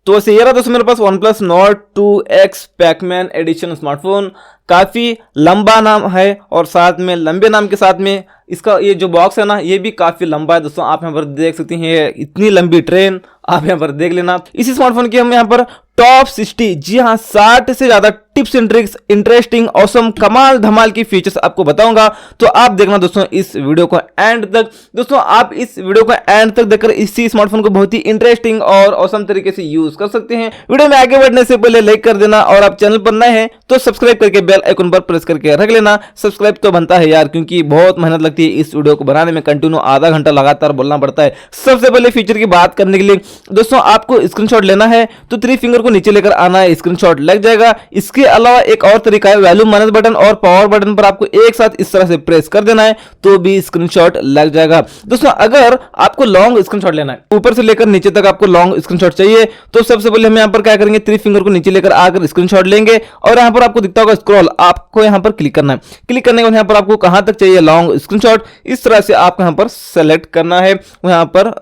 तो वैसे ये रहा दोस्तों मेरे पास OnePlus Nord 2X Pacman edition smartphone. काफ़ी लंबा नाम है और साथ में लंबे नाम के साथ में इसका ये जो बॉक्स है ना ये भी काफ़ी लंबा है दोस्तों। आप यहाँ पर देख सकते हैं इतनी लंबी ट्रेन आप यहाँ पर देख लेना। इसी स्मार्टफोन की हम यहाँ पर टॉप 60, जी हाँ 60 से ज़्यादा tips and tricks, interesting, awesome, कमाल धमाल की फीचर्स आपको बताऊंगा। तो आप देखना दोस्तों इस वीडियो को एंड तक। दोस्तों आप इस वीडियो को एंड तक देखकर इसी स्मार्टफोन को बहुत ही इंटरेस्टिंग और ऑसम तरीके से यूज कर सकते हैं। वीडियो में आगे बढ़ने से पहले लाइक कर देना और आप चैनल पर नए हैं तो सब्सक्राइब करके बेल आइकन पर प्रेस करके रख लेना। सब्सक्राइब तो बनता है यार, क्योंकि बहुत मेहनत लगती है इस वीडियो को बनाने में, कंटिन्यू आधा घंटा लगातार बोलना पड़ता है। सबसे पहले फीचर की बात करने के लिए दोस्तों आपको स्क्रीनशॉट लेना है तो 3 फिंगर को नीचे लेकर आना है, स्क्रीनशॉट लग जाएगा। इसके अलावा एक और तरीका है, वैल्यूम माइनस बटन और पावर बटन पर आपको एक साथ इस तरह से प्रेस कर देना है तो भी स्क्रीनशॉट लग जाएगा। दोस्तों अगर आपको लॉन्ग स्क्रीनशॉट लेना है, ऊपर से लेकर नीचे तक आपको लॉन्ग स्क्रीनशॉट चाहिए, तो सबसे पहले हम यहाँ पर क्या करेंगे, 3 फिंगर को नीचे लेकर आकर स्क्रीनशॉट लेंगे और यहाँ पर आपको दिखता होगा स्क्रॉल, आपको यहाँ पर क्लिक करना है। क्लिक करने के बाद यहाँ पर आपको कहां तक चाहिए लॉन्ग स्क्रीनशॉट, इस तरह से आपको यहाँ पर सेलेक्ट करना है, यहाँ पर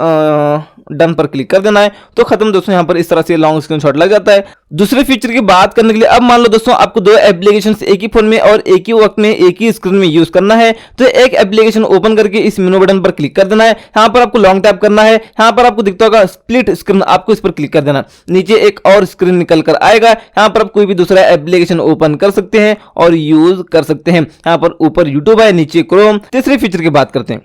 डन पर क्लिक कर देना है तो खत्म दोस्तों। यहाँ पर इस तरह से लॉन्ग स्क्रीनशॉट लग जाता है। दूसरे फीचर की बात करने के लिए, अब मान लो दोस्तों आपको 2 एप्लीकेशंस एक ही फोन में और एक ही वक्त में एक ही स्क्रीन में यूज करना है, तो एक एप्लीकेशन ओपन करके इस मेनू बटन पर क्लिक कर देना है। यहाँ पर आपको लॉन्ग टैप करना है, यहाँ पर आपको दिखता होगा स्प्लिट स्क्रीन, आपको इस पर क्लिक कर देना है। नीचे एक और स्क्रीन निकल कर आएगा, यहाँ पर आप कोई भी दूसरा एप्लीकेशन ओपन कर सकते हैं और यूज कर सकते हैं। यहाँ पर ऊपर यूट्यूब है, नीचे क्रोम। तीसरे फीचर की बात करते हैं,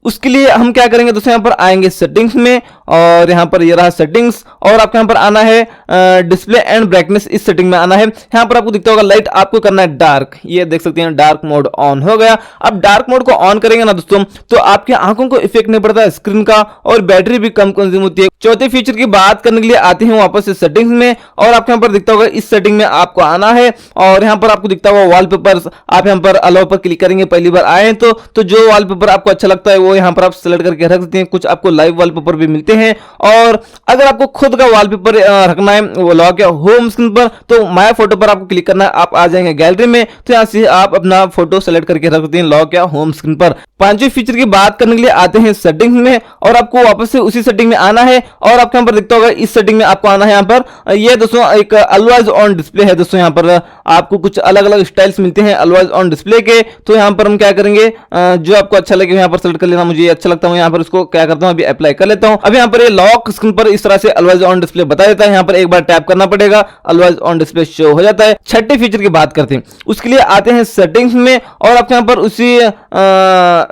उसके लिए हम क्या करेंगे दोस्तों, यहाँ पर आएंगे सेटिंग्स में और यहाँ पर ये रहा सेटिंग्स और आपको यहाँ पर आना है डिस्प्ले एंड ब्राइटनेस, इस सेटिंग में आना है। यहाँ पर आपको दिखता होगा लाइट, आपको करना है डार्क, ये देख सकते हैं डार्क मोड ऑन हो गया। अब डार्क मोड को ऑन करेंगे ना दोस्तों तो आपकी आंखों को इफेक्ट नहीं पड़ता है स्क्रीन का और बैटरी भी कम कंज्यूम होती है। चौथे फीचर की बात करने के लिए आते हैं वापस से सेटिंग्स में और आपको यहाँ पर दिखता होगा इस सेटिंग में आपको आना है और यहाँ पर आपको दिखता होगा वॉलपेपर्स, आप यहाँ पर अलाउ पर क्लिक करेंगे, पहली बार आए तो जो वॉलपेपर आपको अच्छा लगता है वो यहाँ पर आप सेलेक्ट करके रख सकते हैं। कुछ आपको लाइव वॉलपेपर भी मिलते हैं और अगर आपको खुद का वॉलपेपर रखना है वो लॉक या होम स्क्रीन पर तो माय फोटो पर आपको क्लिक करना है, आप आ जाएंगे गैलरी में, तो यहाँ से आप अपना फोटो सेलेक्ट करके रख सकते हैं लॉक या होम स्क्रीन पर। पांचवें फीचर की बात करने के लिए आते हैं सेटिंग्स में और आपको वापस से उसी सेटिंग में आना है और आपको यहाँ पर दिखता होगा इस सेटिंग में आपको आना है। यहाँ पर ये दोस्तों एक ऑलवेज ऑन डिस्प्ले है दोस्तों, यहाँ पर आपको कुछ अलग अलग स्टाइल्स मिलते हैं ऑलवेज ऑन डिस्प्ले के। तो यहाँ पर हम क्या करेंगे, जो आपको अच्छा लगे यहाँ पर सेलेक्ट कर लेना, मुझे अच्छा लगता है यहाँ पर उसको क्या करता हूँ अभी अप्लाई कर लेता हूँ। अभी यहाँ पर ये लॉक स्क्रीन पर इस तरह से ऑलवेज ऑन डिस्प्ले बता देता है, यहाँ पर एक बार टैप करना पड़ेगा, ऑलवेज ऑन डिस्प्ले शो हो जाता है। छठे फीचर की बात करते हैं, उसके लिए आते हैं सेटिंग्स में और आपको यहाँ पर उसी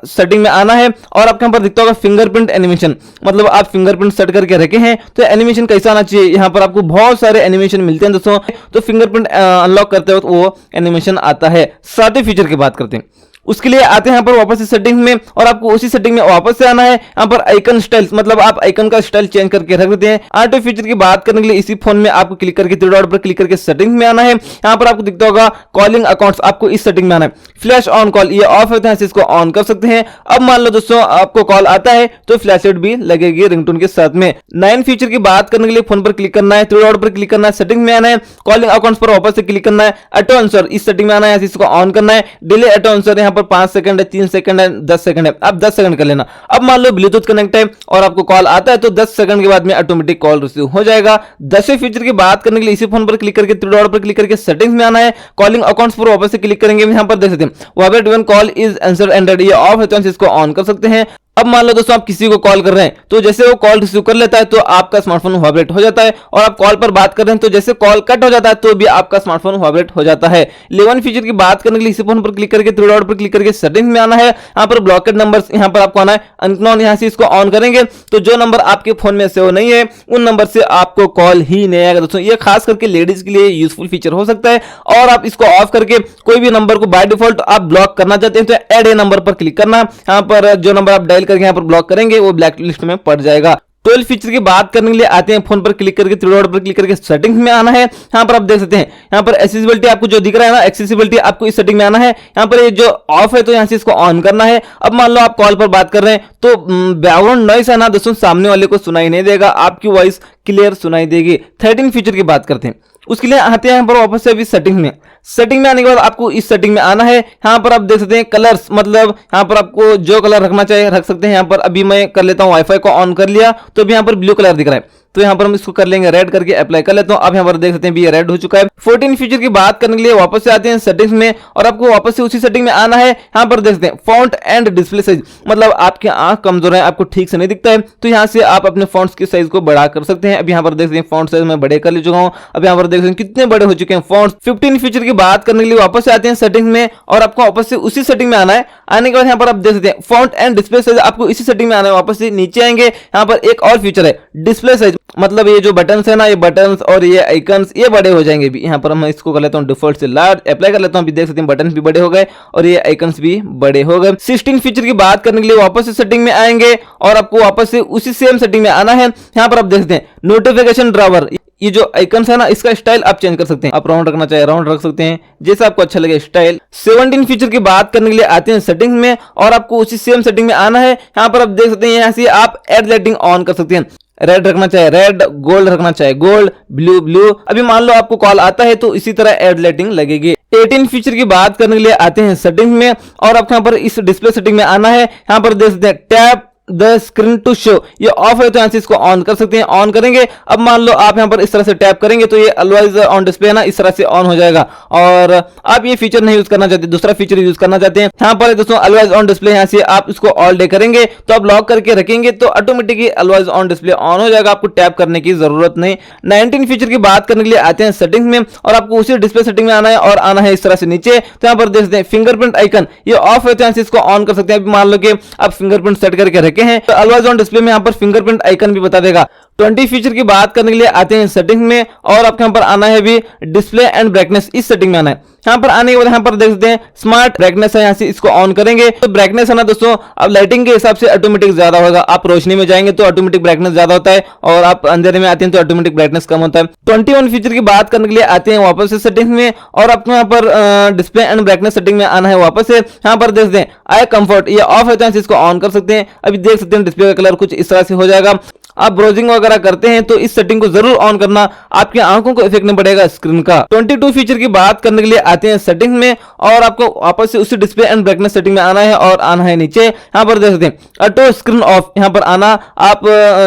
सेटिंग में आना है और आपको यहाँ पर दिखता होगा फिंगरप्रिंट एनिमेशन, मतलब आप फिंगरप्रिंट सेट करके रखे हैं तो एनिमेशन कैसा आना चाहिए। यहाँ पर आपको बहुत सारे एनिमेशन मिलते हैं दोस्तों, तो फिंगरप्रिंट अनलॉक करते वक्त वो एनिमेशन आता है। सातवें फीचर की बात करते हैं, उसके लिए आते हैं यहाँ पर वापस से सेटिंग में और आपको उसी सेटिंग में वापस से आना है। यहाँ पर आइकन स्टाइल्स, मतलब आप आइकन का स्टाइल चेंज करके रख देते हैं। आठवें फीचर की बात करने के लिए इसी फोन में आपको क्लिक करके 3 डॉट पर क्लिक करके सेटिंग में आना है। यहाँ पर आपको दिखता होगा कॉलिंग अकाउंट्स, आपको इस सेटिंग में आना है। फ्लैश ऑन कॉल, ये ऑफ होता है, इसको ऑन कर सकते हैं। अब मान लो दोस्तों आपको कॉल आता है तो फ्लैश लाइट भी लगेगी रिंगटोन के साथ में। 9 फीचर की बात करने के लिए फोन पर क्लिक करना है, 3 डॉट पर क्लिक करना है, सेटिंग में आना है, कॉलिंग अकाउंट्स पर वापस से क्लिक करना है, ऑटो आंसर इस सेटिंग में आना है, इसको ऑन करना है। डिले ऑटो आंसर यहाँ पर 5 सेकंड है, 3 सेकंड है, 10 सेकंड है, आप 10 सेकंड कर लेना। अब मान लो ब्लूटूथ कनेक्ट है और आपको कॉल आता है तो 10 सेकंड के बाद में ऑटोमेटिक कॉल रिसीव हो जाएगा। 10वें फीचर की बात करने के लिए इसी फोन पर क्लिक करके 3 डॉट पर क्लिक करके सेटिंग्स में आना है, कॉलिंग अकाउंट्स पर वापस से क्लिक करेंगे। यहाँ पर देख सकते हैं vibrate when call is answered ended, ये ऑफ है तो इसको ऑन कर सकते हैं। अब मान लो दोस्तों आप किसी को कॉल कर रहे हैं तो जैसे वो कॉल रिसीव कर लेता है तो आपका स्मार्टफोन वाइब्रेट हो जाता है और आप कॉल पर बात कर रहे हैं तो जैसे कॉल कट हो जाता है तो भी आपका स्मार्टफोन वाइब्रेट हो जाता है। 11 फीचर की बात करने के लिए इसी फोन पर क्लिक करके 3 डॉट पर क्लिक करके सेटिंग्स में आना है। यहाँ पर ब्लॉकेड नंबर्स, यहाँ पर आपको आना है अननोन, यहाँ से इसको ऑन करेंगे तो जो नंबर आपके फोन में सेव नहीं है उन नंबर से आपको कॉल ही नहीं आएगा दोस्तों। ये खास करके लेडीज के लिए यूजफुल फीचर हो सकता है। और आप इसको ऑफ करके कोई भी नंबर को बाय डिफॉल्ट आप ब्लॉक करना चाहते हैं तो ऐड ए नंबर पर क्लिक करना, यहाँ पर जो नंबर आप डायल करके यहाँ पर ब्लॉक करेंगे वो ब्लैक लिस्ट में पड़ जाएगा। 12 फीचर की बात करने के लिए आते हैं, फोन पर क्लिक करके 3 डॉट पर क्लिक करके सेटिंग्स में आना है। यहाँ पर आप देख सकते हैं यहाँ पर एक्सेसिबिलिटी आपको जो दिख रहा है ना, एक्सेसिबिलिटी आपको इस सेटिंग में आना है। यहाँ पर ये जो ऑफ है तो यहाँ से इसको ऑन करना है। अब मान लो आप कॉल पर बात कर रहे हैं तो बैकग्राउंड नॉइस है ना दोस्तों, सामने वाले को सुनाई नहीं देगा, आपकी वॉइस क्लियर सुनाई देगी। 13 फीचर की बात करते हैं, उसके लिए आते हैं यहाँ पर वापस से अभी सेटिंग में। सेटिंग में आने के बाद आपको इस सेटिंग में आना है। यहाँ पर आप देख सकते हैं कलर्स, मतलब यहाँ पर आपको जो कलर रखना चाहिए रख सकते हैं। यहाँ पर अभी मैं कर लेता हूँ, वाईफाई को ऑन कर लिया तो अभी यहाँ पर ब्लू कलर दिख रहा है, तो यहाँ पर हम इसको कर लेंगे रेड करके अप्लाई कर लेता हूँ। अब यहाँ पर देख सकते हैं भी ये रेड हो चुका है। 14 फीचर की बात करने के लिए वापस से आते हैं सेटिंग्स में और आपको वापस से उसी सेटिंग में आना है। यहाँ पर देख सकते हैं फॉन्ट एंड डिस्प्ले साइज, मतलब आपकी आंख कमजोर है, आपको ठीक से नहीं दिखता है, तो यहाँ से आप अपने फॉन्ट्स की साइज को बड़ा कर सकते हैं। अब यहाँ पर देख सकते हैं फॉन्ट साइज मैं बड़े कर ले चुका हूँ। अब यहाँ पर देख सकते हैं कितने बड़े हो चुके हैं फॉन्ट्स। 15 फीचर की बात करने के लिए वापस से आते हैं सेटिंग में और आपको वापस से उसी सेटिंग में आना है। आने के बाद यहाँ पर आप देख सकते हैं फॉन्ट एंड डिस्प्ले साइज, आपको इसी सेटिंग में आना है। वापस से नीचे आएंगे, यहाँ पर एक और फीचर है डिस्प्ले साइज, मतलब ये जो बटन्स है ना, ये बटन्स और ये आइकन्स ये बड़े हो जाएंगे। भी यहाँ पर मैं इसको कर लेता हूँ डिफॉल्ट से लार्ज, अप्लाई कर लेता हूँ। अभी देख सकते हैं बटन भी बड़े हो गए और ये आइकन्स भी बड़े हो गए। 16 फीचर की बात करने के लिए वापस से सेटिंग में आएंगे और आपको वापस से उसी सेम सेटिंग में आना है। यहाँ पर आप देख सकते हैं नोटिफिकेशन ड्रावर, ये जो आइकन्स है ना, इसका स्टाइल आप चेंज कर सकते हैं। आप राउंड रखना चाहे राउंड रख सकते हैं, जैसा आपको अच्छा लगे स्टाइल। 17 फीचर की बात करने के लिए आते हैं सेटिंग्स में और आपको उसी सेम सेटिंग में आना है। यहाँ पर आप देख सकते हैं यहाँ से आप एड लाइटिंग ऑन कर सकते हैं, रेड रखना चाहे रेड, गोल्ड रखना चाहे गोल्ड, ब्लू ब्लू। अभी मान लो आपको कॉल आता है तो इसी तरह एड लाइटिंग लगेगी। 18 फीचर की बात करने के लिए आते हैं सेटिंग में और आपको यहाँ पर इस डिस्प्ले सेटिंग में आना है। यहाँ पर देख सकते हैं tap the screen to show, ये ऑफ है तो यहाँ से इसको ऑन कर सकते हैं। ऑन करेंगे, अब मान लो आप यहाँ पर इस तरह से टैप करेंगे तो ये ऑलवेज ऑन डिस्प्ले है ना, इस तरह से ऑन हो जाएगा। और आप ये फीचर नहीं यूज करना चाहते, दूसरा फीचर यूज करना चाहते हैं, यहाँ पर दोस्तों ऑलवेज ऑन डिस्प्ले, यहाँ से आप इसको ऑल डे करेंगे तो आप लॉक करके रखेंगे तो automatically always on display on हो जाएगा, आपको टैप करने की जरूरत नहीं। 19 फीचर की बात करने के लिए आते हैं सेटिंग्स में और आपको उसी डिस्प्ले सेटिंग में आना है और आना है इस तरह से नीचे। तो यहाँ पर देख सकते हैं फिंगरप्रिंट आइकन, ये ऑफ है तो यहाँ से इसको ऑन कर सकते हैं। मान लो कि आप फिंगरप्रिंट सेट करके रखे हैं तो ऑलवेज ऑन डिस्प्ले में यहाँ पर फिंगरप्रिंट आइकन भी बता देगा। 20 फीचर की बात करने के लिए आते हैं सेटिंग में और आपके यहाँ पर आना है भी डिस्प्ले एंड ब्राइटनेस, इस सेटिंग में आना है। यहाँ पर आने के बाद यहाँ पर देख सकते हैं स्मार्ट ब्राइटनेस है, यहाँ से इसको ऑन करेंगे तो ब्राइटनेस है ना दोस्तों, अब लाइटिंग के हिसाब से ऑटोमेटिक ज्यादा होगा। आप रोशनी में जाएंगे तो ऑटोमेटिक ब्राइटनेस ज्यादा होता है और आप अंधेरे में आते हैं तो ऑटोमेटिक ब्राइटनेस कम होता है। 21 फीचर की बात करने के लिए आते हैं वापस से सेटिंग में और आपको यहाँ पर डिस्प्ले एंड ब्राइटनेस सेटिंग में आना है वापस से। यहाँ पर देख सकते हैं आई कंफर्ट, ये ऑफ है तो यहाँ से इसको ऑन कर सकते हैं। अभी देख सकते हैं डिस्प्ले का कलर कुछ इस तरह से हो जाएगा। आप ब्राउजिंग वगैरह करते हैं तो इस सेटिंग को जरूर ऑन करना, आपकी आंखों को इफेक्ट नहीं पड़ेगा स्क्रीन का। 22 फीचर की बात करने के लिए आते हैं सेटिंग में और आपको वापस से उसी डिस्प्ले एंड ब्राइटनेस सेटिंग में आना है और आना है नीचे। यहाँ पर देख सकते हैं ऑटो स्क्रीन ऑफ, यहाँ पर आना, आप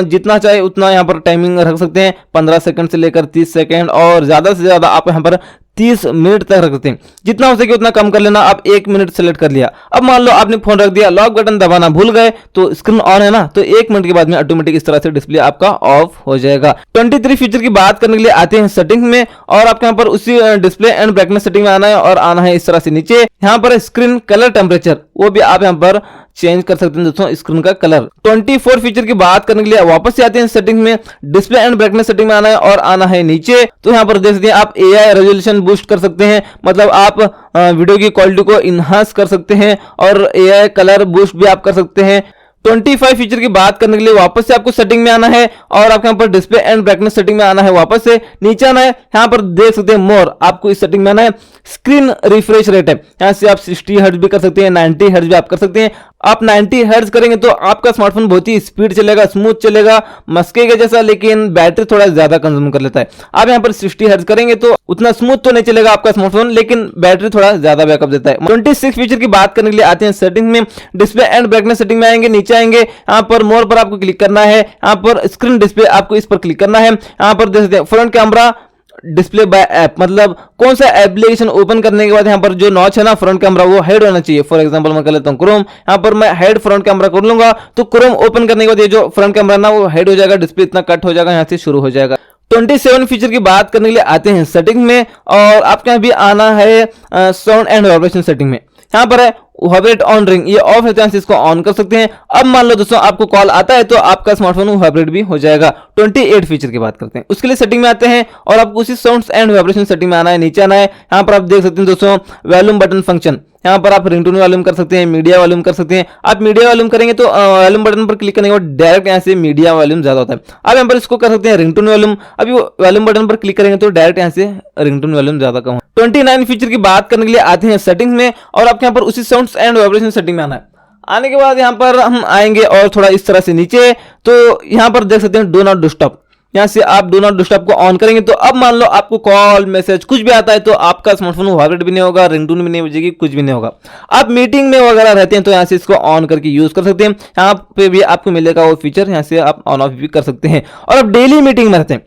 जितना चाहे उतना यहाँ पर टाइमिंग रख सकते हैं, 15 सेकंड से लेकर 30 सेकंड और ज्यादा से ज्यादा आप यहाँ पर 30 मिनट तक रख सकते हैं। जितना हो सके उतना कम कर लेना। आप 1 मिनट सेलेक्ट कर लिया, अब मान लो आपने फोन रख दिया, लॉक बटन दबाना भूल गए तो स्क्रीन ऑन है ना, तो 1 मिनट के बाद में ऑटोमेटिक इस तरह से डिस्प्ले आपका ऑफ हो जाएगा। 23 फीचर की बात करने के लिए आते हैं सेटिंग में और आपके यहाँ पर उसी डिस्प्ले एंड ब्राइटनेस सेटिंग में आना है और आना है इस तरह से नीचे। यहाँ पर स्क्रीन कलर टेम्परेचर, वो भी आप यहाँ पर चेंज कर सकते हैं दोस्तों स्क्रीन का कलर। 24 फीचर की बात करने के लिए वापस से आते हैं सेटिंग में, डिस्प्ले एंड ब्राइटनेस सेटिंग में आना है और आना है नीचे। तो यहाँ पर देख सकते हैं आप AI रेजोल्यूशन बूस्ट कर सकते हैं, मतलब आप वीडियो की क्वालिटी को इनहांस कर सकते हैं और AI कलर बूस्ट भी आप कर सकते हैं। 25 फीचर की बात करने के लिए वापस से आपको सेटिंग में आना है और आपके यहाँ पर डिस्प्ले एंड ब्राइटनेस सेटिंग में आना है, वापस से नीचे आना है। यहाँ पर देख सकते हैं मोर, आपको इस सेटिंग में आना है। स्क्रीन रिफ्रेश रेट है, यहाँ से आप 60 हर्ट्ज भी कर सकते हैं, 90 हर्ट्ज भी आप कर सकते हैं। आप 90 हर्ट्ज करेंगे तो आपका स्मार्टफोन बहुत ही स्पीड चलेगा, स्मूथ चलेगा, मस्के के जैसा, लेकिन बैटरी थोड़ा ज्यादा कंज्यूम कर लेता है। आप यहाँ पर 60 हर्ट्ज करेंगे तो उतना स्मूथ तो नहीं चलेगा आपका स्मार्टफोन, लेकिन बैटरी थोड़ा ज्यादा बैकअप देता है। 26 फीचर की बात करने के लिए आते हैं सेटिंग में, डिस्प्ले एंड ब्राइटनेस सेटिंग में आएंगे, नीचे आएंगे, यहाँ पर मोर पर आपको क्लिक करना है, यहाँ पर स्क्रीन डिस्प्ले आपको इस पर क्लिक करना है। यहाँ पर देख सकते हैं front camera display by app, मतलब कौन सा एप्लीकेशन ओपन करने के बाद यहाँ पर जो नॉच है ना फ्रंट कैमरा वो हाइड होना चाहिए। फॉर एग्जांपल मैं कर लेता हूँ क्रोम, यहाँ पर मैं हाइड फ्रंट कैमरा कर लूंगा तो क्रोम ओपन करने के बाद ये जो फ्रंट कैमरा ना वो हाइड हो जाएगा, डिस्प्ले इतना कट हो जाएगा, यहाँ से शुरू हो जाएगा। 27 फीचर की बात करने के लिए आते हैं सेटिंग में और आपके यहाँ भी आना है साउंड एंड वाइब्रेशन सेटिंग में। यहाँ पर है वाइब्रेट ऑन रिंग, ये ऑफ है तो इसको ऑन कर सकते हैं। अब मान लो दोस्तों आपको कॉल आता है तो आपका स्मार्टफोन वाइब्रेट भी हो जाएगा। 28 फीचर की बात करते हैं, उसके लिए सेटिंग में आते हैं और आपको उसी साउंड्स एंड वाइब्रेशन सेटिंग में आना है, नीचे आना है। यहाँ पर आप देख सकते हैं दोस्तों वॉल्यूम बटन फंक्शन, यहाँ पर आप रिंगटोन वॉल्यूम कर सकते हैं, मीडिया वॉल्यूम कर सकते हैं। आप मीडिया वॉल्यूम करेंगे तो वॉल्यूम बटन पर क्लिक करने के बाद डायरेक्ट यहाँ से मीडिया वॉल्यूम ज्यादा होता है। आप यहाँ पर इसको कर सकते हैं रिंगटोन वॉल्यूम, अभी वॉल्यूम बटन पर क्लिक करेंगे तो डायरेक्ट यहाँ से रिंगटोन वॉल्यूम ज्यादा कम। 29 फीचर की बात करने के लिए आते हैं सेटिंग्स में और आपके यहाँ पर उसी साउंड्स एंड वाइब्रेशन सेटिंग में आना है। आने के बाद यहाँ पर हम आएंगे और थोड़ा इस तरह से नीचे, तो यहाँ पर देख सकते हैं डू नॉट डिस्टर्ब, यहाँ से आप डू नॉट डिस्टर्ब को ऑन करेंगे तो अब मान लो आपको कॉल मैसेज कुछ भी आता है तो आपका स्मार्टफोन वाइब्रेट भी नहीं होगा, रिंगटोन भी नहीं बजेगी, कुछ भी नहीं होगा। आप मीटिंग में वगैरह रहते हैं तो यहाँ से इसको ऑन करके यूज कर सकते हैं। यहाँ पे भी आपको मिलेगा वो फीचर, यहाँ से आप ऑन ऑफ भी कर सकते हैं। और अब डेली मीटिंग में रहते हैं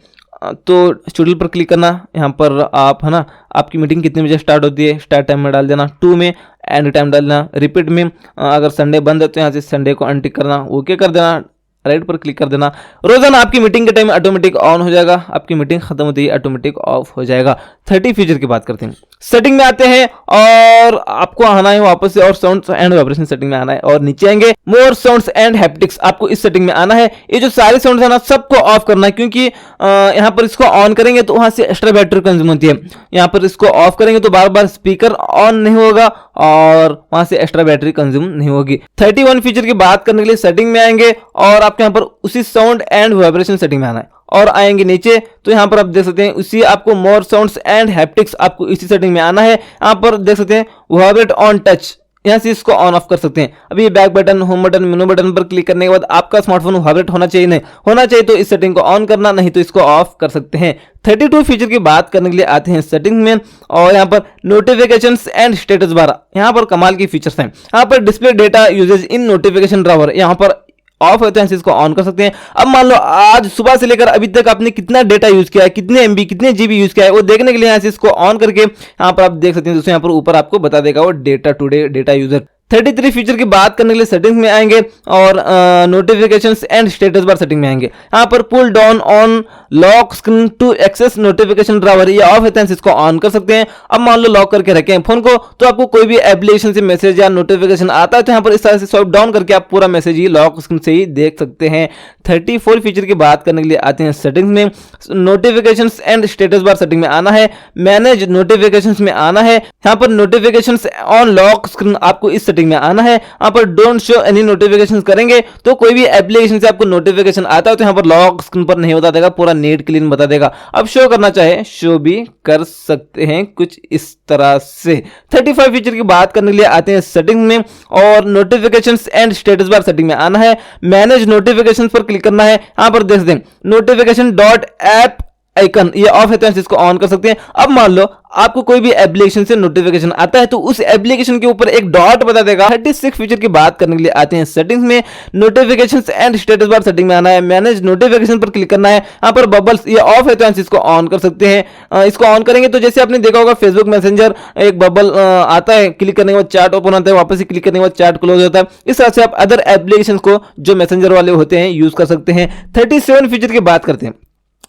तो शेड्यूल पर क्लिक करना, यहाँ पर आप है ना आपकी मीटिंग कितने बजे स्टार्ट होती है, स्टार्ट टाइम में डाल देना 2 में, एंड टाइम डालना, रिपीट में अगर संडे बंद है तो यहाँ से संडे को अनटिक करना, ओके कर देना, राइट पर क्लिक कर देना। रोजाना आपकी मीटिंग के टाइम ऑटोमेटिक ऑन हो जाएगा, आपकी मीटिंग खत्म होती है ऑटोमेटिक ऑफ हो जाएगा। 30 फीचर की बात करते हैं। सेटिंग में आते हैं और आपको आना है वापस से और साउंड्स एंड वाइब्रेशन सेटिंग में आना है और नीचे आएंगे मोर साउंड्स एंड हैप्टिक्स, आपको इस सेटिंग में आना है। ये जो सारे साउंड्स है ना सबको ऑफ करना है क्योंकि यहाँ पर इसको ऑन करेंगे तो वहां से एक्स्ट्रा बैटरी कंज्यूम होती है। यहाँ पर इसको ऑफ करेंगे तो बार बार स्पीकर ऑन नहीं होगा और वहां से एक्स्ट्रा बैटरी कंज्यूम नहीं होगी। 31 फीचर की बात करने के लिए सेटिंग में आएंगे और आपके यहाँ पर उसी साउंड एंड वाइब्रेशन सेटिंग में आना है और आएंगे नीचे तो यहाँ पर आप देख सकते हैं उसी आपको मोर साउंड्स एंड हैप्टिक्स, आपको इसी सेटिंग में आना है। यहाँ पर देख सकते हैं वाइब्रेट ऑन टच, यहाँ से इसको ऑन ऑफ कर सकते हैं। अभी बैक बटन, होम बटन, मेनू बटन पर क्लिक करने के बाद आपका स्मार्टफोन वाइब्रेट होना चाहिए, नहीं होना चाहिए तो इस सेटिंग को ऑन करना, नहीं तो इसको ऑफ कर सकते हैं। 32 फीचर की बात करने के लिए आते हैं सेटिंग में और यहाँ पर नोटिफिकेशंस एंड स्टेटस बार, यहाँ पर कमाल की फीचर्स हैं। यहाँ पर display data usage in notification drawer, यहाँ पर ऑफ होते हैं, इसको ऑन कर सकते हैं। अब मान लो आज सुबह से लेकर अभी तक आपने कितना डेटा यूज किया है, कितने एमबी कितने जीबी यूज किया है, वो देखने के लिए यहाँ से इसको ऑन करके यहाँ पर आप देख सकते हैं। दोस्तों यहाँ पर ऊपर आपको बता देगा वो data today data user. 33 feature की बात करने के लिए सेटिंग्स में आएंगे और notifications and status bar setting में आएंगे। यहाँ पर pull down on lock screen to access notification drawer, ये ऑफ है, इसको ऑन कर सकते हैं। अब मान लो लॉक करके रखे हैं फोन को तो आपको कोई भी एप्लीकेशन से मैसेज या नोटिफिकेशन आता है तो यहाँ पर इस तरह से स्वाइप डाउन करके आप पूरा मैसेज ही लॉक स्क्रीन से ही देख सकते हैं। 34 फीचर की बात करने के लिए आते हैं सेटिंग्स में। Notifications and status bar setting में आना है, मैनेज नोटिफिकेशंस में आना है। यहाँ पर नोटिफिकेशंस ऑन लॉक स्क्रीन आपको इस सेटिंग में आना है। यहाँ पर डोंट शो एनी नोटिफिकेशंस करेंगे तो कोई भी एप्लीकेशन से आपको नोटिफिकेशन आता है तो यहाँ पर लॉक स्क्रीन पर नहीं बता देगा, पूरा नेट क्लीन बता देगा। अब शो करना चाहे शो भी कर सकते हैं कुछ इस तरह से। 35 फीचर की बात करने के लिए आते हैं सेटिंग में और notifications and status bar setting में आना है, मैनेज नोटिफिकेशंस पर क्लिक करना है। यहाँ पर देख दें नोटिफिकेशन डॉट ऐप आइकन, ये ऑफ है तो इसको ऑन कर सकते हैं। अब मान लो आपको कोई भी एप्लीकेशन से नोटिफिकेशन आता है तो उस एप्लीकेशन के ऊपर एक डॉट बता देगा। 36 फीचर की बात करने के लिए आते हैं सेटिंग्स में। Notifications and status bar setting में आना है, मैनेज नोटिफिकेशन पर क्लिक करना है। यहाँ पर बबल्स ये ऑफ है तो इसको ऑन कर सकते हैं। इसको ऑन करेंगे तो जैसे आपने देखा होगा फेसबुक मैसेंजर एक बबल आता है, क्लिक करने के बाद चैट ओपन होता है, वापस क्लिक करने के बाद चैट क्लोज होता है। इस तरह से आप अदर एप्लीकेशन को जो मैसेंजर वाले होते हैं यूज कर सकते हैं। 37 फीचर की बात करते हैं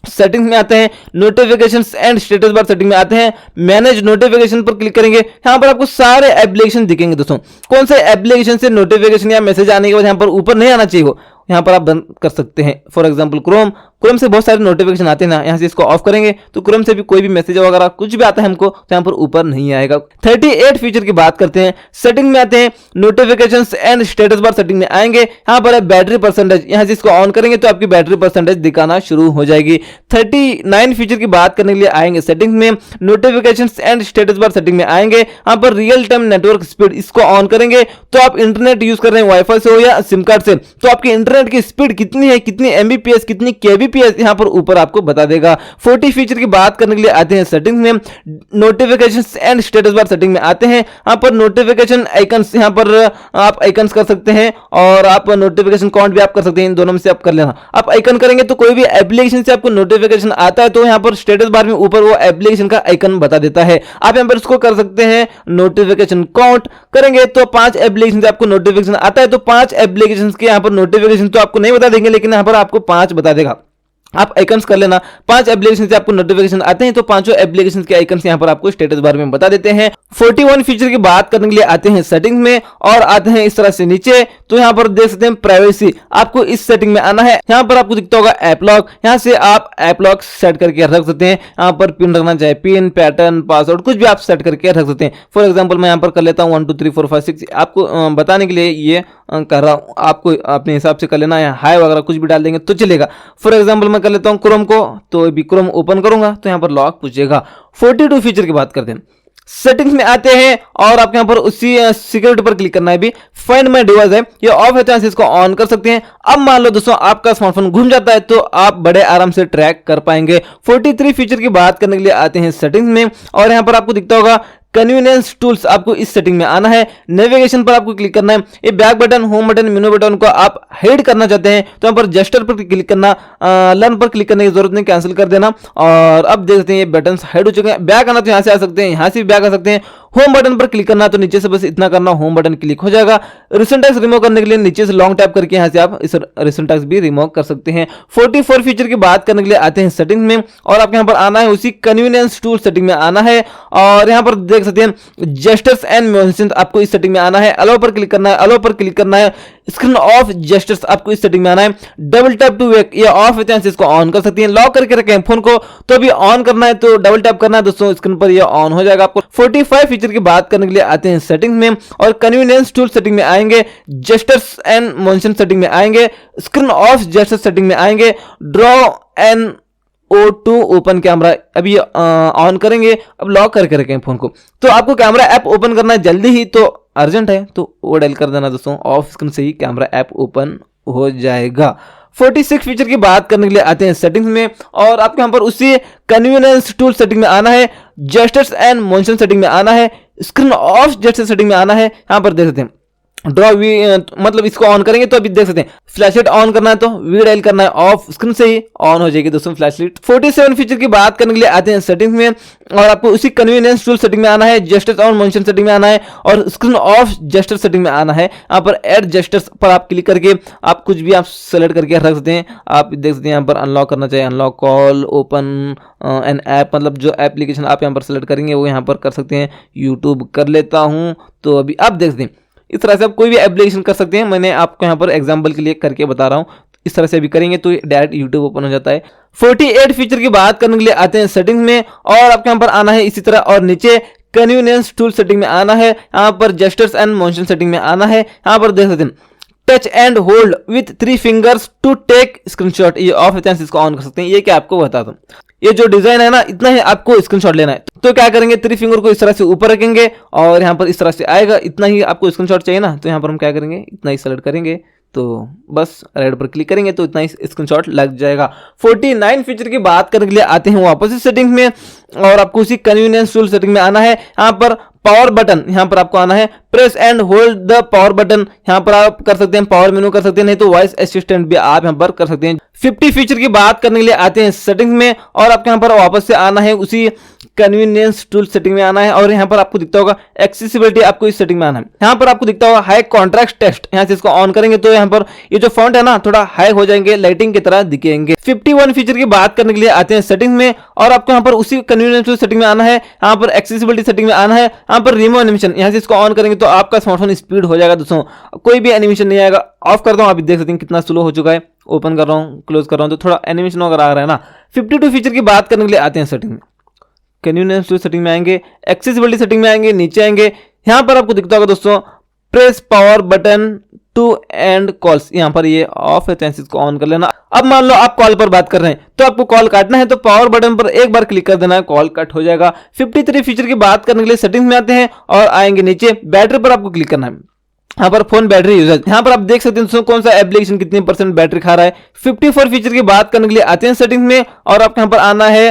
सेटिंग्स में आते हैं, notifications and status bar setting में आते हैं, मैनेज नोटिफिकेशन पर क्लिक करेंगे। यहां पर आपको सारे एप्लीकेशन दिखेंगे दोस्तों, कौन से एप्लीकेशन से नोटिफिकेशन या मैसेज आने के बाद यहां पर ऊपर नहीं आना चाहिए हो, यहां पर आप बंद कर सकते हैं। फॉर एग्जांपल क्रोम से बहुत सारे नोटिफिकेशन आते हैं ना, यहां से इसको ऑफ करेंगे तो क्रोम से भी कोई भी मैसेज वगैरह कुछ भी आता है हमको तो यहां पर ऊपर नहीं आएगा। 38 फीचर की बात करते हैं, सेटिंग में आते हैं, notifications and status bar setting में आएंगे। यहां पर है बैटरी परसेंटेज, यहां से इसको ऑन करेंगे तो आपकी बैटरी परसेंटेज दिखाना शुरू हो जाएगी। 39 फीचर की बात करने के लिए आएंगे सेटिंग में, notifications and status bar setting में आएंगे। यहां पर रियल टाइम नेटवर्क स्पीड, इसको ऑन करेंगे तो आप इंटरनेट यूज कर रहे हैं वाईफाई से हो या सिम कार्ड से तो आपकी इंटरनेट की स्पीड कितनी है, कितनी एमबीपीएस, कितनी केबीपीएस यहां पर ऊपर आपको बता देगा। 40 फीचर की बात करने के लिए आते हैं सेटिंग्स में, notifications and status bar setting में आते हैं। यहां पर नोटिफिकेशन आइकन्स, यहां पर आप आइकन्स कर सकते हैं और आप नोटिफिकेशन काउंट भी आप कर सकते हैं, इन दोनों में से आप कर लेना। आप आइकन करेंगे तो कोई भी एप्लीकेशन से आपको नोटिफिकेशन आता है तो यहां पर स्टेटस बार में ऊपर वो एप्लीकेशन का आइकन बता देता है। आप यहां पर इसको कर सकते हैं नोटिफिकेशन काउंट करेंगे तो 5 एप्लीकेशन से आपको नोटिफिकेशन आता है तो 5 एप्लीकेशन के यहां पर नोटिफिकेशन तो आपको नहीं बता देंगे लेकिन यहां पर आपको 5 बता देगा। आप आइकन्स कर लेना, 5 एप्लीकेशन से आपको नोटिफिकेशन आते हैं तो पांचों एप्लीकेशन के आइकन्स यहां पर आपको स्टेटस बार में बता देते हैं। 41 फीचर की बात करने के लिए आते हैं सेटिंग्स में और आते हैं इस तरह से नीचे तो यहां पर देख सकते हैं प्राइवेसी, आपको इस सेटिंग में आना है। यहां पर आपको दिखता होगा ऐप लॉक, यहां से आप ऐप लॉक सेट करके रख सकते हैं। यहां पर पिन रखना चाहे पिन, पैटर्न, पासवर्ड कुछ भी आप सेट करके रख सकते हैं। फॉर एग्जांपल मैं यहां पर कर लेता हूं 1 2 3 4 5 6, आपको बताने के लिए ये कर रहा हूं, आपको अपने हिसाब से कर लेना है। हाई वगैरह कुछ भी डाल देंगे तो चलेगा। फॉर एग्जांपल मैं कर लेता हूं क्रोम को, तो अभी क्रोम ओपन करूंगा तो यहां पर लॉक पूछेगा। 42 फीचर की बात करते हैं, सेटिंग्स में आते हैं और आपके यहाँ पर उसी सिक्योरिटी पर क्लिक करना है। भी फाइंड माय डिवाइस है, ये ऑफ है तो यहाँ से इसको ऑन कर सकते हैं। अब मान लो दोस्तों आपका स्मार्टफोन घूम जाता है तो आप बड़े आराम से ट्रैक कर पाएंगे। 43 फीचर की बात करने के लिए आते हैं सेटिंग्स में, और यहाँ पर आपको दिखता होगा कन्वीनियंस टूल्स, आपको इस सेटिंग में आना है। नेविगेशन पर आपको क्लिक करना है। ये बैक बटन, होम बटन, मेनू बटन को आप हाइड करना चाहते हैं तो यहाँ पर जेस्टर पर क्लिक करना, लर्न पर क्लिक करने की जरूरत नहीं, कैंसिल कर देना। और अब देख सकते हैं ये बटन हाइड हो चुके हैं। बैक आना तो यहाँ से आ सकते हैं, यहाँ से भी बैक आ सकते हैं। होम बटन पर क्लिक करना तो नीचे से बस इतना करना, होम बटन क्लिक हो जाएगा। रिसेंट टैग्स रिमूव करने के लिए नीचे से लॉन्ग टैप करके यहाँ से आप इस रिसेंट टैग्स भी रिमूव कर सकते हैं। 44 फीचर की बात करने के लिए आते हैं सेटिंग्स में, और आपके यहाँ पर आना है उसी कन्वीनियंस टूल सेटिंग में आना है। और यहाँ पर देख सकते हैं जेस्टर्स एंड मोशंस, आपको इस सेटिंग में आना है। अलाउ पर क्लिक करना है, अलाउ पर क्लिक करना है। स्क्रीन ऑफ जेस्टर्स, आपको इस सेटिंग में आना है। डबल टैप टू वेक, ये ऑफ है तो यहाँ से इसको ऑन कर सकते हैं। लॉक करके रखें फोन को तो अभी ऑन करना है तो डबल टैप करना है दोस्तों, स्क्रीन पर ये ऑन हो जाएगा आपको। 45 फीचर की बात करने के लिए आते हैं सेटिंग्स में, और कन्वीनियंस टूल सेटिंग में आएंगे, जेस्टर्स एंड मोशन सेटिंग में आएंगे, स्क्रीन ऑफ जेस्टर्स सेटिंग में आएंगे, draw and O2 open camera अभी ऑन करेंगे। अब लॉक करके रखें फोन को तो आपको कैमरा ऐप ओपन करना है जल्दी ही, तो अर्जेंट है तो वो डायल कर देना दोस्तों, ऑफ स्क्रीन से ही कैमरा ऐप ओपन हो जाएगा। 46 फीचर की बात करने के लिए आते हैं सेटिंग्स में, और आपके यहाँ पर उसी कन्वीनियंस टूल सेटिंग में आना है, जेस्टर्स एंड मोशन सेटिंग में आना है, स्क्रीन ऑफ जेस्टर सेटिंग में आना है। यहाँ पर देख सकते हैं ड्रॉ वी, मतलब इसको ऑन करेंगे तो अभी देख सकते हैं फ्लैशलाइट ऑन करना है तो वी डायल करना है, ऑफ स्क्रीन से ही ऑन हो जाएगी दोस्तों फ्लैशलाइट। 47 फीचर की बात करने के लिए आते हैं सेटिंग्स में, और आपको उसी कन्वीनियंस टूल सेटिंग में आना है, जेस्टर्स और मोशन सेटिंग में आना है, और स्क्रीन ऑफ जेस्टर सेटिंग में आना है। यहाँ पर एड जेस्टर्स पर आप क्लिक करके आप कुछ भी आप सेलेक्ट करके रख सकते हैं। आप देख सकते हैं यहाँ पर अनलॉक करना चाहिए, unlock call, open an app, मतलब जो एप्लीकेशन आप यहाँ पर सेलेक्ट करेंगे वो यहाँ पर कर सकते हैं। यूट्यूब कर लेता हूँ तो अभी आप देख सकते हैं इस तरह से आप कोई भी एप्लीकेशन कर सकते हैं। मैंने आपको यहाँ पर एग्जांपल के लिए करके बता रहा हूँ, इस तरह से अभी करेंगे तो डायरेक्ट यूट्यूब ओपन हो जाता है। 48 फीचर की बात करने के लिए आते हैं सेटिंग्स में, और आपके यहाँ पर आना है इसी तरह, और नीचे कन्वीनियंस टूल सेटिंग में आना है, यहाँ पर जेस्टर्स एंड मोशन सेटिंग में आना है। यहाँ पर देख सकते हैं touch and hold with 3 fingers to take screenshot, ये ऑफ है इसको ऑन कर सकते हैं। ये क्या आपको बताता हूँ, ये जो डिजाइन है ना इतना ही आपको स्क्रीनशॉट लेना है तो क्या करेंगे, 3 फिंगर को इस तरह से ऊपर रखेंगे और यहाँ पर इस तरह से आएगा, इतना ही आपको स्क्रीनशॉट चाहिए ना, तो यहाँ पर हम क्या करेंगे इतना ही सेलेक्ट करेंगे, तो बस राइट पर क्लिक करेंगे तो इतना ही स्क्रीनशॉट लग जाएगा। 49 फीचर की बात करने के लिए आते हैं वापस इस सेटिंग में, और आपको उसी कन्वीनियंस टूल सेटिंग में आना है। यहाँ पर पावर बटन, यहाँ पर आपको आना है, press and hold the power button, यहाँ पर आप कर सकते हैं पावर मेनू कर सकते हैं, नहीं तो वॉइस असिस्टेंट भी आप यहाँ पर कर सकते हैं। 50 फीचर की बात करने के लिए आते हैं सेटिंग्स में, और आपके यहाँ पर वापस से आना है उसी कन्वीनियंस टूल सेटिंग में आना है, और यहाँ पर आपको दिखता होगा एक्सेसिबिलिटी, आपको इस सेटिंग में आना है। यहाँ पर आपको दिखता होगा हाई कॉन्ट्रास्ट टेक्स्ट, यहाँ से इसको ऑन करेंगे तो यहाँ पर ये जो फॉन्ट है ना थोड़ा हाई हो जाएंगे, लाइटिंग की तरह दिखेंगे। 51 फीचर की बात करने के लिए आते हैं सेटिंग में, और आपको यहाँ पर उसी कन्वीनियंस टूल सेटिंग में आना है, यहाँ पर एक्सेसिबिलिटी सेटिंग में आना है, यहाँ पर रिमूव एनिमेशन, यहाँ से इसको ऑन करेंगे तो आपका स्मार्टफोन स्पीड हो जाएगा दोस्तों, कोई भी एनिमेशन नहीं आएगा। ऑफ करता हूँ, आप देख सकते हैं कितना स्लो हो चुका है, ओपन कर रहा हूँ क्लोज कर रहा हूँ तो थोड़ा एनिमेशन वगैरह आ रहा है ना। 52 फीचर की बात करने के लिए आते हैं सेटिंग में, कन्वीनियंस टूल सेटिंग में आएंगे, एक्सेसिबिलिटी सेटिंग में आएंगे, नीचे आएंगे, यहाँ पर आपको दिखता होगा दोस्तों press power button to end calls, यहाँ पर ये ऑफ है तो इसको ऑन कर लेना। अब मान लो आप कॉल पर बात कर रहे हैं तो आपको कॉल काटना है तो पावर बटन पर एक बार क्लिक कर देना है, कॉल कट हो जाएगा। 53 फीचर की बात करने के लिए सेटिंग्स में आते हैं और आएंगे नीचे, बैटरी पर आपको क्लिक करना है, यहाँ पर फोन बैटरी यूजेज, यहाँ पर आप देख सकते हैं कौन सा एप्लीकेशन कितनी % बैटरी खा रहा है। 54 फीचर की बात करने के लिए आते हैं सेटिंग में, और आपको यहाँ पर आना है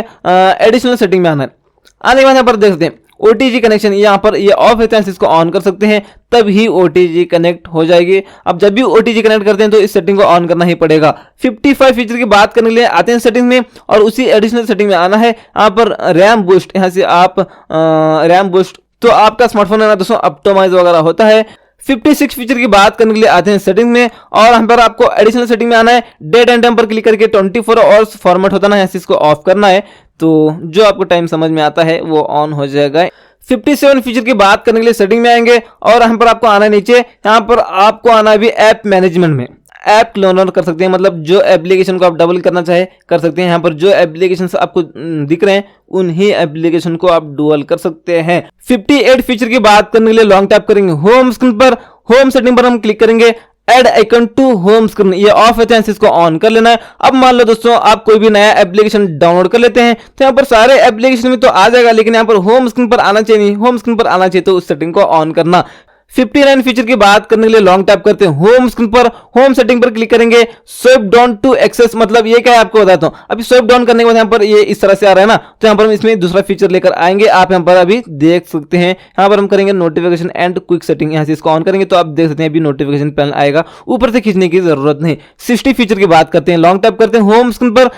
एडिशनल सेटिंग में आना है। आने के बाद यहाँ पर देख सकते हैं OTG कनेक्शन, यहाँ पर ये ऑफ है तो इसको ऑन कर सकते हैं, तब ही OTG कनेक्ट हो जाएगी। अब जब भी OTG कनेक्ट करते हैं तो इस सेटिंग को ऑन करना ही पड़ेगा। 55 फीचर की बात करने के लिए आते हैं सेटिंग में, और उसी एडिशनल सेटिंग में आना है, यहाँ पर रैम बूस्ट, यहाँ से आप रैम बूस्ट, तो आपका स्मार्टफोन है ना दोस्तों ऑप्टिमाइज वगैरह होता है। 56 फीचर की बात करने के लिए आते हैं सेटिंग में, और यहाँ पर आपको एडिशनल सेटिंग में आना है, डेट एंड टाइम पर क्लिक करके 24 आवर्स फॉर्मेट होता है ना, यहाँ से इसको ऑफ करना है, तो जो आपको टाइम समझ में आता है वो ऑन हो जाएगा। 57 फीचर की बात करने के लिए सेटिंग में आएंगे, और यहाँ पर आपको आना है नीचे, यहाँ पर आपको आना है भी ऐप मैनेजमेंट में, ऐप क्लोनर कर सकते हैं, मतलब जो एप्लीकेशन को आप डबल करना चाहे कर सकते हैं। यहाँ पर जो एप्लीकेशन आपको दिख रहे हैं उन्हीं एप्लीकेशन को आप डुअल कर सकते हैं। 58 फीचर की बात करने के लिए लॉन्ग टैप करेंगे होम स्क्रीन पर, होम सेटिंग पर हम क्लिक करेंगे, add icon to home screen, ये ऑफ है तो इसको ऑन कर लेना है। अब मान लो दोस्तों आप कोई भी नया एप्लीकेशन डाउनलोड कर लेते हैं तो यहाँ पर सारे एप्लीकेशन में तो आ जाएगा, लेकिन यहाँ पर होम स्क्रीन पर आना चाहिए, होम स्क्रीन पर आना चाहिए, तो उस सेटिंग को ऑन करना। 59 फीचर की बात करने के लिए लॉन्ग टैप करते हैं होम स्क्रीन पर, होम सेटिंग पर क्लिक करेंगे, स्वाइप डाउन टू एक्सेस, मतलब ये क्या है आपको बताता हूं। अभी स्वाइप डाउन करने के बाद यहाँ पर ये इस तरह से आ रहा है ना, तो यहाँ पर हम इसमें दूसरा फीचर लेकर आएंगे, आप यहाँ पर अभी देख सकते हैं। यहाँ पर हम करेंगे नोटिफिकेशन एंड क्विक सेटिंग, यहाँ से इसको ऑन करेंगे तो आप देख सकते हैं अभी नोटिफिकेशन पैनल आएगा, ऊपर से खींचने की जरूरत नहीं। 60 फीचर की बात करते हैं, लॉन्ग टैप करते हैं होम स्क्रीन पर,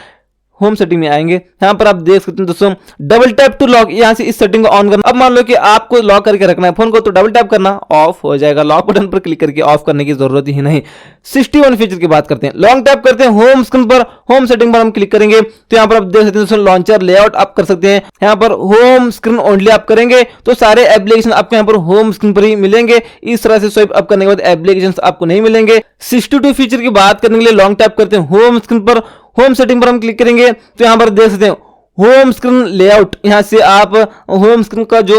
होम सेटिंग में आएंगे, यहाँ पर आप देख सकते हैं दोस्तों डबल टैप टू लॉक, यहाँ से इस सेटिंग को ऑन करना। अब मान लो कि आपको लॉक करके रखना है फोन को, तो डबल टैप करना, ऑफ हो जाएगा, लॉक बटन पर क्लिक करके ऑफ करने की जरूरत ही नहीं। 61 फीचर की बात करते हैं, लॉन्ग टैप करते हैं होम स्क्रीन पर, होम सेटिंग पर हम क्लिक करेंगे तो यहाँ पर आप देख सकते हैं दोस्तों लॉन्चर लेआउट आप कर सकते हैं। यहाँ पर होम स्क्रीन ओनली आप करेंगे तो सारे एप्लीकेशन आपको यहाँ पर होम स्क्रीन पर ही मिलेंगे, इस तरह से स्वाइप अप करने के बाद एप्लीकेशन आपको नहीं मिलेंगे। 62 फीचर की बात करने के लिए लॉन्ग टैप करते हैं होम स्क्रीन पर, होम सेटिंग पर हम क्लिक करेंगे तो यहाँ पर देख सकते हैं होम स्क्रीन लेआउट, यहाँ से आप होम स्क्रीन का जो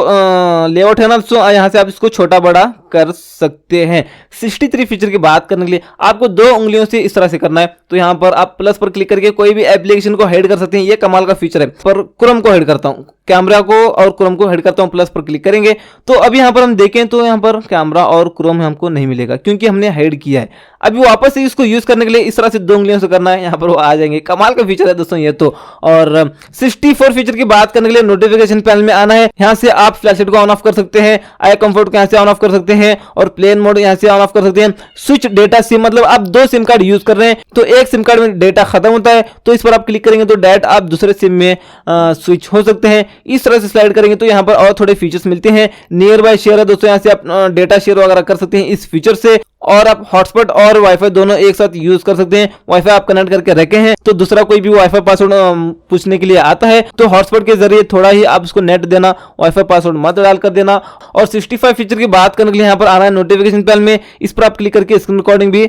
लेआउट है ना दोस्तों, यहाँ से आप इसको छोटा बड़ा कर सकते हैं। 63 फीचर की बात करने के लिए आपको 2 उंगलियों से इस तरह से करना है, तो यहाँ पर आप प्लस पर क्लिक करके कोई भी एप्लीकेशन को हेड कर सकते हैं, ये कमाल का फीचर है। पर क्रोम को हेड करता हूँ, कैमरा को और क्रोम को हेड करता हूँ, प्लस पर क्लिक करेंगे तो अब यहाँ पर हम देखें तो यहाँ पर कैमरा और क्रोम हमको नहीं मिलेगा क्योंकि हमने हेड किया है। अभी वापस से इसको यूज करने के लिए इस तरह से 2 उंगलियों से करना है, यहाँ पर वो आ जाएंगे, कमाल का फीचर है दोस्तों ये तो। और 64 फीचर की बात करने के लिए नोटिफिकेशन पैनल में आना है, यहाँ से आप फ्लैशलाइट को ऑन ऑफ कर सकते हैं, आई कंफर्ट को यहाँ से ऑन ऑफ कर सकते हैं और प्लेन मोड यहाँ से ऑन ऑफ कर सकते हैं। स्विच डेटा सिम, मतलब आप 2 सिम कार्ड यूज कर रहे हैं तो एक सिम कार्ड में डेटा खत्म होता है तो इस पर आप क्लिक करेंगे तो डायरेक्ट आप दूसरे सिम में स्विच हो सकते हैं। इस तरह से स्लाइड करेंगे तो यहाँ पर और थोड़े फीचर्स मिलते हैं। नियर बाय शेयर है दोस्तों, यहाँ से आप डेटा शेयर वगैरह कर सकते हैं इस फीचर से, और आप हॉटस्पॉट और वाईफाई दोनों एक साथ यूज कर सकते हैं। वाईफाई आप कनेक्ट करके रखे हैं तो दूसरा कोई भी वाईफाई पासवर्ड पूछने के लिए आता है तो हॉटस्पॉट के जरिए थोड़ा ही आप उसको नेट देना, वाईफाई पासवर्ड मत डाल कर देना। और 65 फीचर की बात करने के लिए यहाँ पर आना है नोटिफिकेशन पैनल में, इस पर आप क्लिक करके स्क्रीन रिकॉर्डिंग भी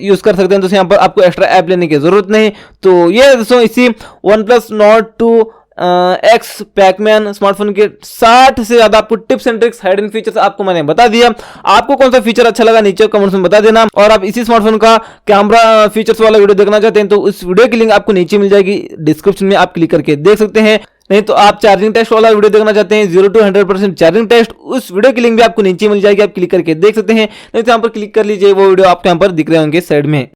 यूज कर सकते हैं, तो यहाँ पर आपको एक्स्ट्रा ऐप लेने की जरूरत नहीं। तो ये दोस्तों इसी OnePlus Nord 2 x Pac-Man smartphone के 60 से ज्यादा आपको tips and tricks, hidden features आपको मैंने बता दिया। आपको कौन सा फीचर अच्छा लगा नीचे कमेंट्स में बता देना, और आप इसी स्मार्टफोन का कैमरा फीचर्स वाला वीडियो देखना चाहते हैं तो उस वीडियो की लिंक आपको नीचे मिल जाएगी, डिस्क्रिप्शन में आप क्लिक करके देख सकते हैं। नहीं तो आप चार्जिंग टेस्ट वाला वीडियो देखना चाहते हैं 0 to 100% चार्जिंग टेस्ट, उस वीडियो की लिंक भी आपको नीचे मिल जाएगी, आप क्लिक करके देख सकते हैं। नहीं तो यहाँ पर क्लिक कर लीजिए, वो वीडियो आपको यहाँ पर दिख रहे होंगे साइड में।